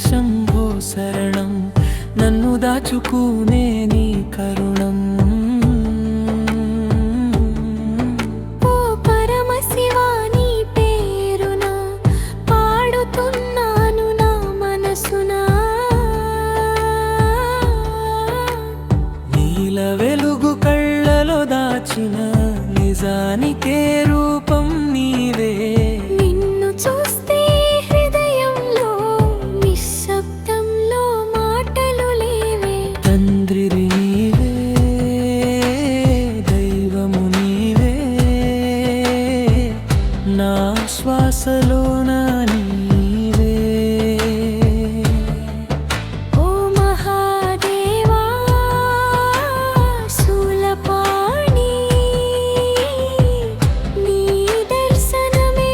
శంభో శరణం, నన్ను దాచుకునే నీ కరుణం. ఓ పరమశివా నీ పేరున పాడుతున్నాను నా మనసున. నీల వెలుగు కళ్ళలో దాచిన నిజానికే రూపం నీవే. నిన్ను చూస్తే హృదయంలో నిశ్శబ్దంలో మాటలు లేవే. తండ్రి నీవే, దైవము నీవే, నా శ్వాసలోన నీవే. ఓ మహాదేవా శూలపాణి, నీ దర్శనమే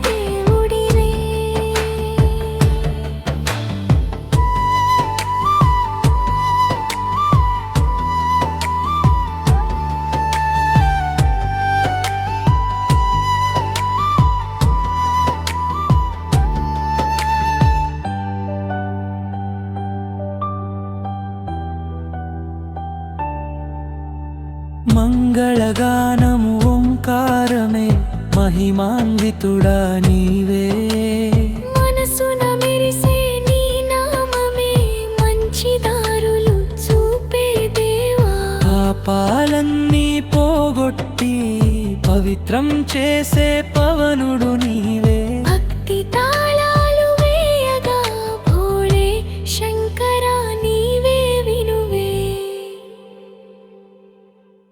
దేవుడివే. మంగళగానము ఓంకారమే, మహిమాన్వితుడా నీవే. మనసున మెరిసే నీ నామమే, మంచి దారులు చూపే దేవా. పాపాలన్నీ పోగొట్టి పవిత్రం చేసే పవనుడు